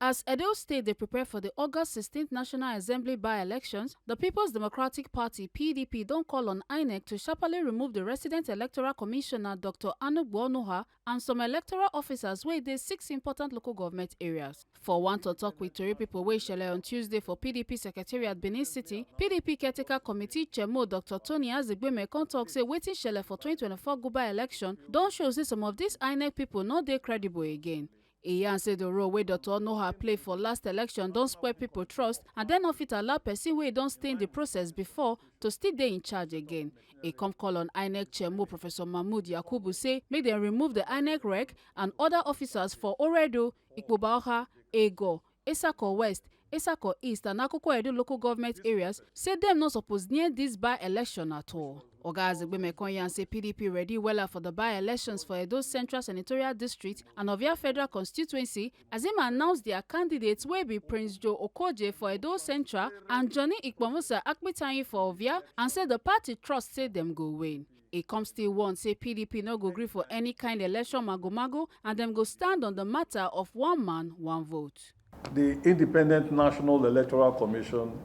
As Edo State they prepare for the August 16th National Assembly by-elections, the People's Democratic Party (PDP) don call on INEC to sharply remove the resident electoral commissioner Dr. Anugbum Onuaha and some electoral officers wey dey 6 important local government areas. For one to talk with Tori pipo wey shele on Tuesday for PDP Secretariat Benin City, PDP Caretaker Committee Chairman Dr. Aziegbemi come talk say wetin shele for 2024 Guba election don show say some of these INEC pipo no dey credible again. E yarn say the role wey Dr. Onuaha play for last election don spoil people trust and dem no fit allow person wey don stay in the process before to still dey in charge again. E come call on INEC Chairman Professor Mahmood Yakubu say make dem remove the INEC REC and other officers for Oredo, Ikpoba-Oha, Ego, Esako West, Esako East and Akoko Edo local government areas, say dem no suppose near this by-election at all. Oga Aziegbemi come yarn say PDP ready wella for the by-elections for Edo Central Senatorial District and Ovia Federal Constituency as im announce their candidates wey be Prince Joe Okoje for Edo Central and Johnny Ikpomusa Akpitanyi for Ovia, and say the party trust say dem go win. E come still warn say PDP no go gree for any kind election mago-mago and dem go stand on the matter of one man, one vote. The Independent National Electoral Commission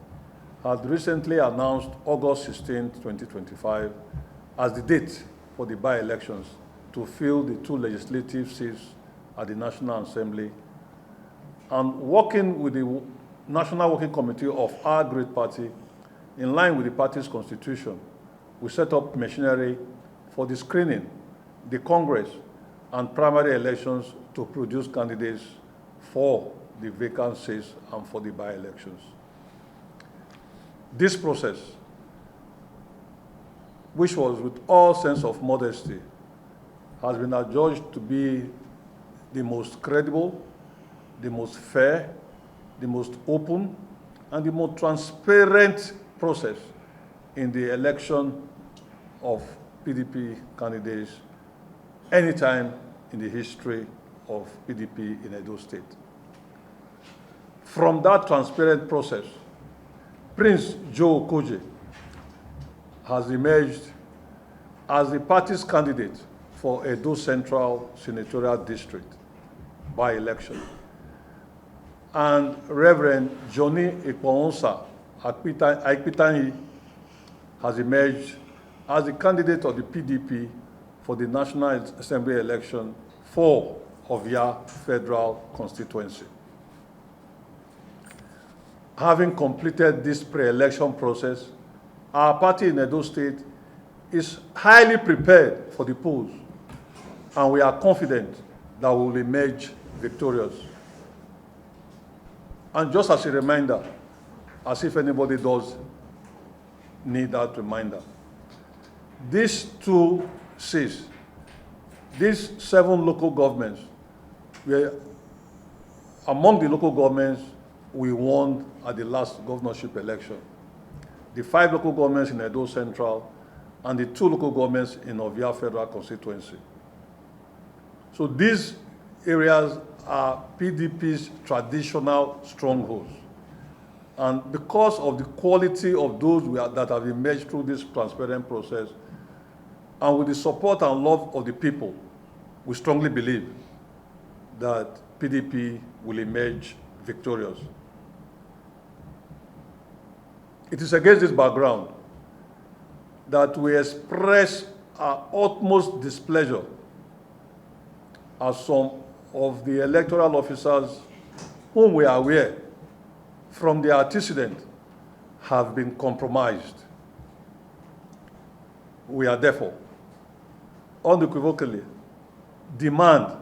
has recently announced August 16, 2025 as the date for the by-elections to fill the 2 legislative seats at the National Assembly, and working with the National Working Committee of our great party, in line with the party's constitution, we set up machinery for the screening, the Congress, and primary elections to produce candidates for the vacancies and for the by-elections. This process, which was with all sense of modesty, has been adjudged to be the most credible, the most fair, the most open, and the most transparent process in the election of PDP candidates anytime in the history of PDP in Edo State. From that transparent process, Prince Joe Okoje has emerged as the party's candidate for Edo Central Senatorial District by election. And Reverend Johnny Ikpomusa Akpitanyi has emerged as the candidate of the PDP for the National Assembly election for Ovia Federal Constituency. Having completed this pre-election process, our party in Edo State is highly prepared for the polls, and we are confident that we will emerge victorious. And just as a reminder, as if anybody does need that reminder, these 2 seats, these 7 local governments, were among the local governments we won at the last governorship election. The 5 local governments in Edo Central and the 2 local governments in Ovia Federal Constituency. So these areas are PDP's traditional strongholds. And because of the quality of those that have emerged through this transparent process, and with the support and love of the people, we strongly believe that PDP will emerge victorious. It is against this background that we express our utmost displeasure as some of the electoral officers whom we are aware from their antecedent have been compromised. We are therefore unequivocally demand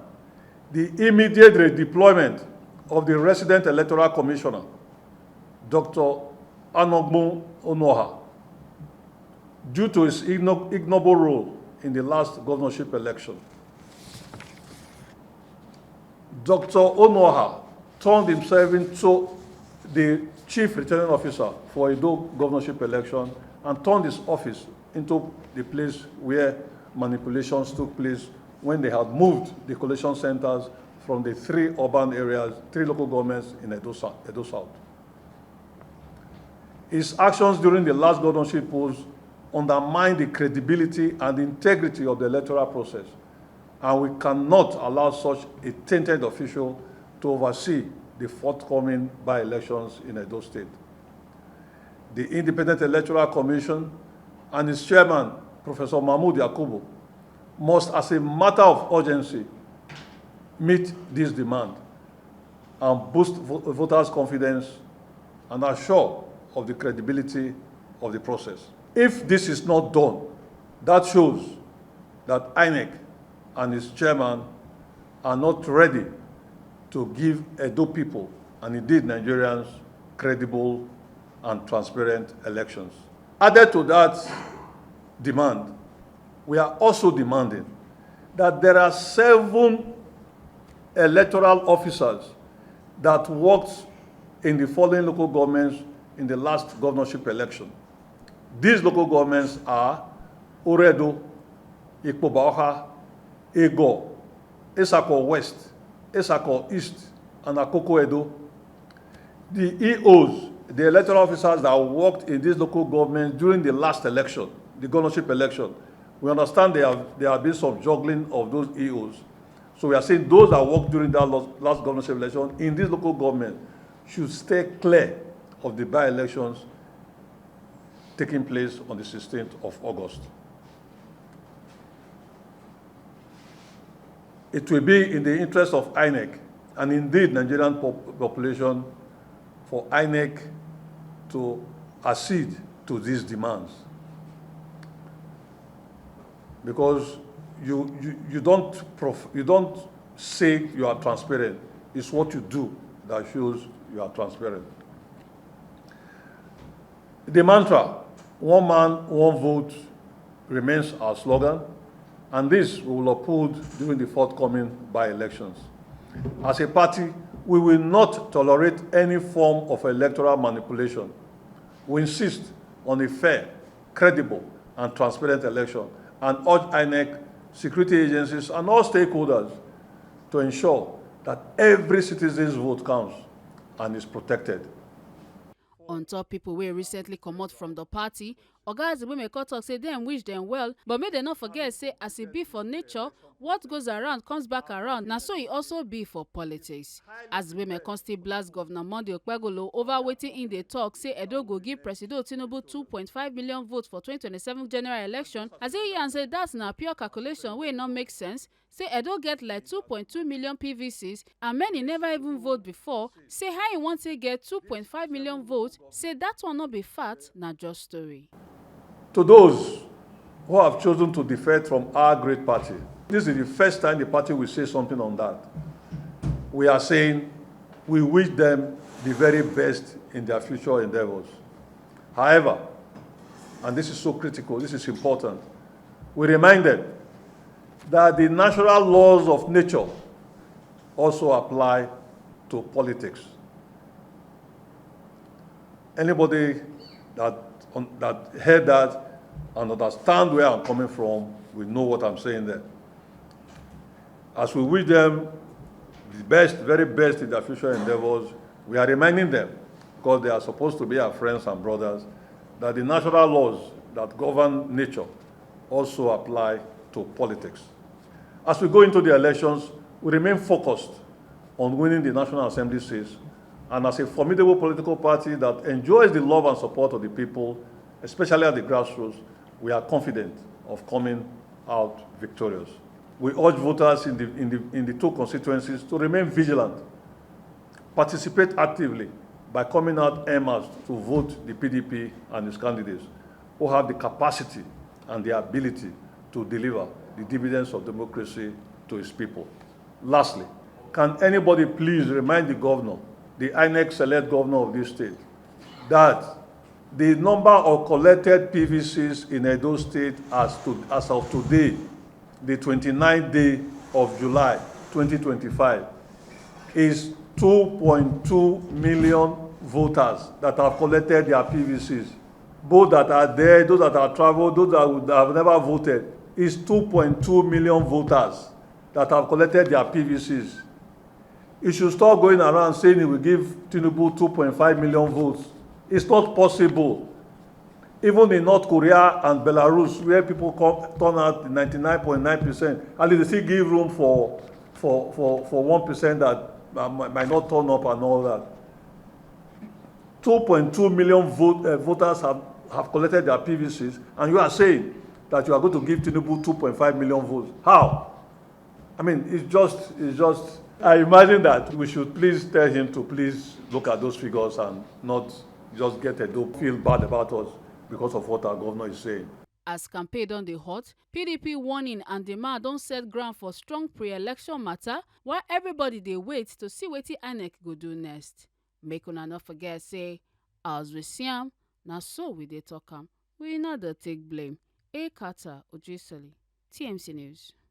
the immediate redeployment of the resident electoral commissioner, Dr. Anugbum Onuaha, due to his ignoble role in the last governorship election. Dr. Onuaha turned himself into the chief returning officer for Edo governorship election and turned his office into the place where manipulations took place when they had moved the collation centers from the 3 urban areas, 3 local governments in Edo South. His actions during the last governorship polls undermined the credibility and integrity of the electoral process, and we cannot allow such a tainted official to oversee the forthcoming by-elections in Edo State. The Independent Electoral Commission and its chairman, Professor Mahmood Yakubu, must, as a matter of urgency, meet this demand and boost voters' confidence and assure of the credibility of the process. If this is not done, that shows that INEC and its chairman are not ready to give Edo people, and indeed Nigerians, credible and transparent elections. Added to that demand, we are also demanding that there are 7 electoral officers that worked in the following local governments in the last governorship election. These local governments are Oredo, Ikpobaoha, Ego, Esako West, Esako East, and Akoko Edo. The EOs, the electoral officers that worked in these local governments during the last election, the governorship election, we understand there have been some juggling of those EOs. So we are saying those that worked during that last governorship election in this local government should stay clear of the by-elections taking place on the 16th of August. It will be in the interest of INEC and indeed Nigerian population for INEC to accede to these demands. Because you don't say you are transparent. It's what you do that shows you are transparent. The mantra, one man, one vote, remains our slogan, and this we will uphold during the forthcoming by-elections. As a party, we will not tolerate any form of electoral manipulation. We insist on a fair, credible, and transparent election, and urge INEC, security agencies, and all stakeholders to ensure that every citizen's vote counts and is protected. On top people wey recently comot from the party, Oga Aziegbemi tok say dem wish dem well, but make dem not forget say as e be for nature, what goes around comes back around. Na so e also be for politics. Aziegbemi still blast Governor Monday Okpebholo over wetin im dey tok say Edo go give Presido Tinubu 2.5 million votes for 2027 general election, as e yarn say dat na pure calculation wey no make sense. Say Edo get like 2.2 million PVCs and many never even vote before. Say how e want to get 2.5 million votes, say that one not be fact, na just story. To those who have chosen to defect from our great party, this is the first time the party will say something on that. We are saying we wish them the very best in their future endeavors. However, and this is so critical, this is important, we remind them that the natural laws of nature also apply to politics. Anybody that heard that and understand where I'm coming from will know what I'm saying there. As we wish them the best, very best in their future endeavors, we are reminding them, because they are supposed to be our friends and brothers, that the natural laws that govern nature also apply to politics. As we go into the elections, we remain focused on winning the National Assembly seats, and as a formidable political party that enjoys the love and support of the people, especially at the grassroots, we are confident of coming out victorious. We urge voters in the 2 constituencies to remain vigilant, participate actively by coming out en masse to vote the PDP and its candidates who have the capacity and the ability to deliver the dividends of democracy to its people. Lastly, can anybody please remind the governor, the INEC select governor of this state, that the number of collected PVCs in Edo State as of today, the 29th day of July 2025, is 2.2 million voters that have collected their PVCs. Both that are there, those that have traveled, those that have never voted, is 2.2 million voters that have collected their PVCs. It should stop going around saying it will give Tinubu 2.5 million votes. It's not possible. Even in North Korea and Belarus, where people turn out 99.9%, at least they still give room for 1% might not turn up and all that. 2.2 million voters have collected their PVCs, and you are saying that you are going to give Tinubu 2.5 million votes. How? I mean, it's just, I imagine that we should please tell him to please look at those figures and not just get Edo feel bad about us because of what our governor is saying. As campaign don dey hot, PDP warning and demand don set ground for strong pre-election matter, while everybody dey wait to see wetin INEC go do next. Make una no forget say, as we see am, na so we dey talk am. We no dey take blame. Carter Ojesele, TMC News.